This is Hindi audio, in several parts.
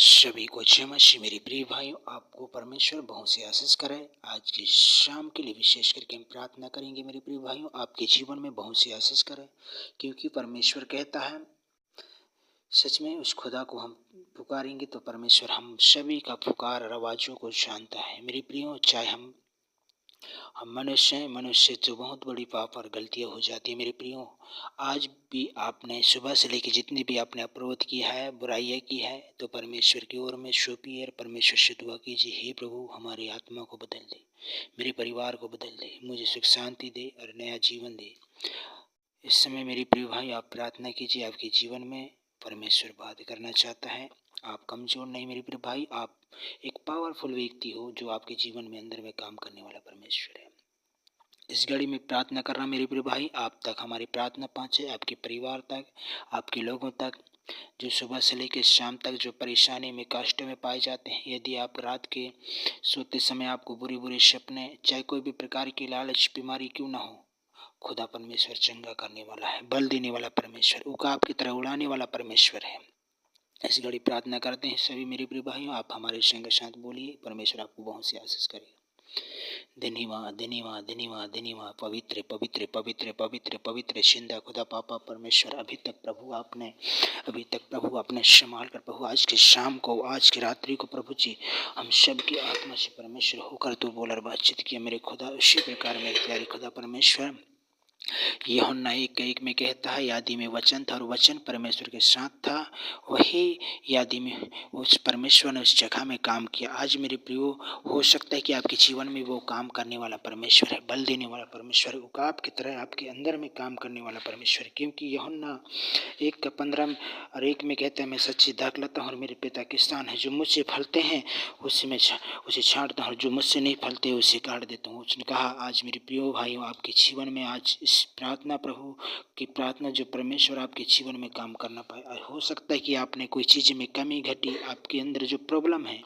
सभी को जय मसीह। मेरे प्रिय भाइयों, आपको परमेश्वर बहुत से आशीष करे। आज की शाम के लिए विशेष करके हम प्रार्थना करेंगे। मेरे प्रिय भाइयों, आपके जीवन में बहुत से आशीष करे, क्योंकि परमेश्वर कहता है सच में उस खुदा को हम पुकारेंगे तो परमेश्वर हम सभी का पुकार और आवाज़ों को जानता है। मेरे प्रियो, चाहे हम मनुष्य हैं, मनुष्य से बहुत बड़ी पाप और गलतियाँ हो जाती है। मेरे प्रियो, आज भी आपने सुबह से लेकर जितनी भी आपने अपराध किया है, बुराइयाँ की है, तो परमेश्वर की ओर में सौंपिए और परमेश्वर से दुआ कीजिए, हे प्रभु हमारी आत्मा को बदल दे, मेरे परिवार को बदल दे, मुझे सुख शांति दे और नया जीवन दे। इस समय मेरे प्रिय भाई, आप प्रार्थना कीजिए। आपके जीवन में परमेश्वर बात करना चाहता है। आप कमजोर नहीं मेरे प्रिय भाई, आप एक पावरफुल व्यक्ति हो जो आपके जीवन में अंदर में काम करने वाला परमेश्वर है। इस घड़ी में प्रार्थना कर रहा मेरे प्रिय भाई, आप तक हमारी प्रार्थना पहुँचे, आपके परिवार तक, आपके लोगों तक जो सुबह से लेकर शाम तक जो परेशानी में कष्ट में पाए जाते हैं। यदि आप रात के सोते समय आपको बुरी बुरी सपने, चाहे कोई भी प्रकार की लालच बीमारी क्यों ना हो, खुदा परमेश्वर चंगा करने वाला है, बल देने वाला परमेश्वर, उकाब की तरह उड़ाने वाला परमेश्वर है। इस घड़ी प्रार्थना करते हैं सभी मेरे प्रिय भाइयों, आप हमारे संग साथ बोलिए। परमेश्वर आपको बहुत सी आशीष करेगा। धन्यवाद धन्यवाद धन्यवाद धन्यवाद। पवित्र पवित्र पवित्र पवित्र पवित्र सिंधा खुदा पापा परमेश्वर, अभी तक प्रभु आपने संभाल कर प्रभु आज के शाम को, आज की रात्रि को प्रभु जी हम सब की आत्मा से परमेश्वर होकर तो बोल और बातचीत किया मेरे खुदा। उसी प्रकार मेरे प्यारे खुदा परमेश्वर, यूहन्ना 1:1 में कहता है, आदि में वचन था और वचन परमेश्वर के साथ था, वही आदि में उस परमेश्वर ने उस जगह में काम किया। आज मेरे प्रियो, हो सकता है कि आपके जीवन में वो काम करने वाला परमेश्वर है, बल देने वाला परमेश्वर, उकाब की तरह आपके अंदर में काम करने वाला परमेश्वर। क्योंकि यूहन्ना 1:15 में कहता है, मैं सच्ची दाख लाता हूँ और मेरे पिता किसान है, जो मुझसे फलते हैं उसे छांटता हूँ, जो मुझसे नहीं फलते उसे काट देता हूँ। उसने कहा आज मेरे प्रियो भाइयों, आपके जीवन में आज इस प्रार्थना, प्रभु की प्रार्थना जो परमेश्वर आपके जीवन में काम करना पाए। हो सकता है कि आपने कोई चीज़ में कमी घटी, आपके अंदर जो प्रॉब्लम है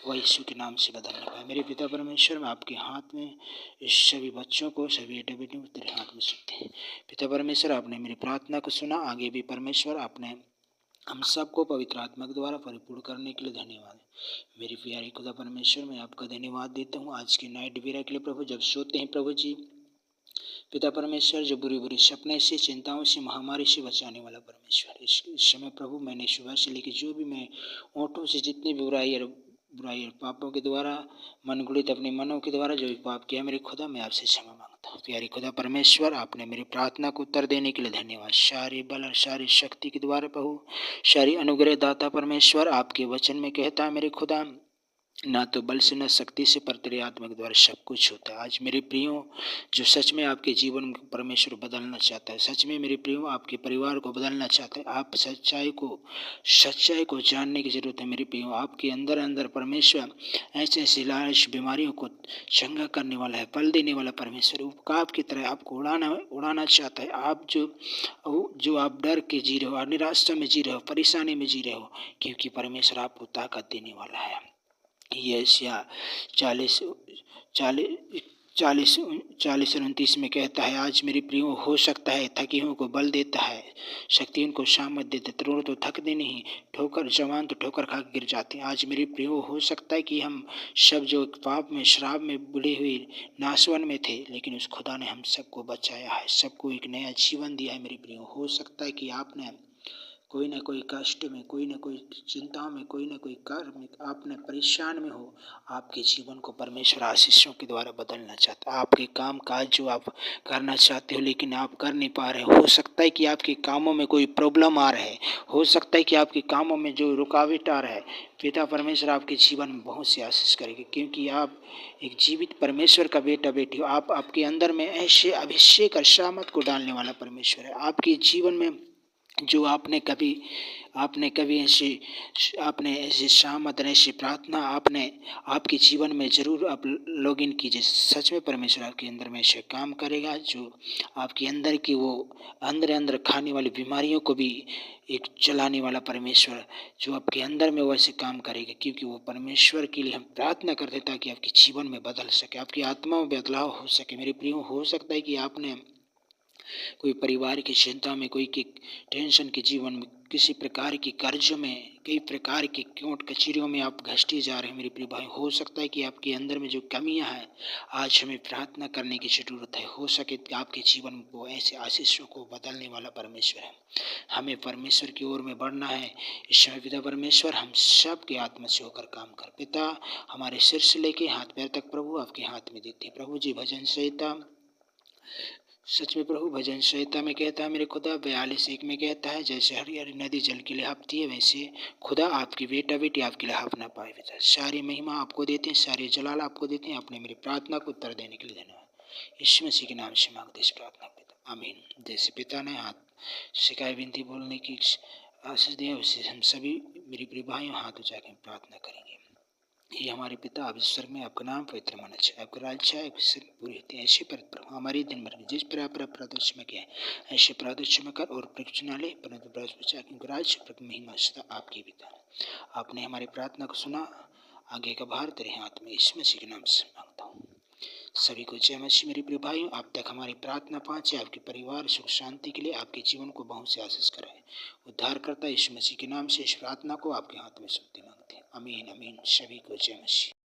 वह यीशु के नाम से बदलना पाए। मेरे पिता परमेश्वर, मैं आपके हाथ में इस सभी बच्चों को, सभी बेटे को तेरे हाथ में सौंपते हैं। पिता परमेश्वर, आपने मेरी प्रार्थना को सुना, आगे भी परमेश्वर आपने हम सबको पवित्र आत्मा के द्वारा परिपूर्ण करने के लिए धन्यवाद। मेरी प्यारी खुदा परमेश्वर, मैं आपका धन्यवाद देता हूँ आज की नाइट डिवीरा के लिए प्रभु। जब सोते हैं प्रभु जी पिता परमेश्वर, जो बुरी बुरी सपने से, चिंताओं से, महामारी से बचाने वाला परमेश्वर, इस समय प्रभु मैंने सुबह से लेकर जो भी मैं ओंठों से जितनी भी बुराई और पापों के द्वारा मनगुणित अपने मनों के द्वारा जो भी पाप किया मेरे खुदा, मैं आपसे क्षमा मांगता हूँ। प्यारी खुदा परमेश्वर, आपने मेरी प्रार्थना को उत्तर देने के लिए धन्यवाद। सारी बल और सारी शक्ति के द्वारा प्रभु, सारी अनुग्रह दाता परमेश्वर, आपके वचन में कहता है मेरे खुदा, ना तो बल से न शक्ति से, पर तेरे आत्मा के द्वारा सब कुछ होता है। आज मेरे प्रियो, जो सच में आपके जीवन को परमेश्वर बदलना चाहता है, सच में मेरे प्रियो आपके परिवार को बदलना चाहता है, आप सच्चाई को जानने की जरूरत है। मेरे प्रियो, आपके अंदर परमेश्वर ऐसे ऐसे लालच बीमारियों को चंगा करने वाला है, बल देने वाला परमेश्वर, उकाब की तरह आपको उड़ाना चाहता है। आप जो आप डर के जी रहे हो, निराशा में जी रहे हो, परेशानी में जी रहे हो, क्योंकि परमेश्वर आपको ताकत देने वाला है। यशायाह 40:29 में कहता है, आज मेरे प्रियो हो सकता है थकी हुओं को बल देता है, शक्ति उनको सामर्थ देता है। तरुण तो थकते नहीं, ठोकर जवान तो ठोकर खा गिर जाते हैं। आज मेरे प्रियो हो सकता है कि हम सब जो पाप में, शराब में बुड़े हुए नासवन में थे, लेकिन उस खुदा ने हम सबको बचाया है, सबको एक नया जीवन दिया है। मेरे प्रियो, हो सकता है कि आपने कोई ना कोई कष्ट में, कोई ना कोई चिंताओं में, कोई ना कोई कार्य में आपने परेशान में हो, आपके जीवन को परमेश्वर आशीषों के द्वारा बदलना चाहता है। आपके काम काज जो आप करना चाहते हो लेकिन आप कर नहीं पा रहे हो सकता है कि आपके कामों में कोई प्रॉब्लम आ रहा है, हो सकता है कि आपके कामों में जो रुकावट आ रहा है, पिता परमेश्वर आपके जीवन में बहुत सी आशीष करेगी, क्योंकि आप एक जीवित परमेश्वर का बेटा बेटी हो। आपके अंदर में ऐसे अभिषेक और सामर्थ को डालने वाला परमेश्वर है। आपके जीवन में जो आपने कभी ऐसी सामत ऐसी प्रार्थना आपके जीवन में जरूर आप लॉग इन कीजिए। सच में परमेश्वर आपके अंदर में ऐसे काम करेगा, जो आपके अंदर की वो अंदर खाने वाली बीमारियों को भी एक चलाने वाला परमेश्वर, जो आपके अंदर में वैसे काम करेगा, क्योंकि वो परमेश्वर के लिए हम प्रार्थना करते ताकि आपके जीवन में बदल सके, आपकी आत्मा में बदलाव हो सके। मेरे प्रियो, हो सकता है कि आपने कोई परिवार की चिंता में, कोई की टेंशन के जीवन में, किसी प्रकार की कर्ज में, कई प्रकार के कोर्ट कचहरियों में आप घसते जा रहे हैं मेरे प्रिय भाई। हो सकता है कि आपके अंदर में जो कमियां हैं, आज हमें प्रार्थना करने की ज़रूरत है। हो सके कि आपके जीवन में वो ऐसे आशीषों को बदलने वाला परमेश्वर है। हमें परमेश्वर की ओर में बढ़ना है। इस समय पिता परमेश्वर हम सब के आत्मा से होकर काम कर। पिता, हमारे सिर से लेके हाथ पैर तक प्रभु आपके हाथ में देते हैं। प्रभु जी, भजन संहिता, सच में प्रभु भजन संहिता में कहता है मेरे खुदा 42:1 में कहता है, जैसे हरी हरी नदी जल के लिए हाँफती है, वैसे खुदा आपकी बेटा बेटी आपके लिए हाँफ ना पाए। पिता, सारी महिमा आपको देते हैं, सारे जलाल आपको देते हैं। अपने मेरी प्रार्थना को उत्तर देने के लिए धन्यवाद। यीशु मसीह के नाम से मांगते इस प्रार्थना पिता, आमीन। जैसे पिता ने हाथ शिकाय विनती बोलने की आशीष दी है, वैसे हम सभी मेरी प्रिय भाइयों हाथ उठा के प्रार्थना करेंगे। ये हमारे पिता आप स्वर्ग में, आपका नाम पवित्र माना जाए, आपका राज्य आए, पूरी होती है ऐसे पर हमारे दिन भर में जिस पर आप प्रातः में किया है ऐसे प्रातः में कर, और परीक्षा ले परंतु क्योंकि राज्य प्रभु महिमा सदा आपकी पिता। आपने हमारी प्रार्थना को सुना, आगे का भार तेरे हाथ में, इस मसीह के नाम से मांगता हूँ। सभी को जय मसीह। मेरे प्रिय भाइयों, आप तक हमारी प्रार्थना पहुंचे, आपके परिवार सुख शांति के लिए आपके जीवन को बहुत से आशीष कराए। उद्धार करता यीशु मसीह के नाम से इस प्रार्थना को आपके हाथ में सुनते मांगते हैं, आमीन आमीन। सभी को जय मसीह।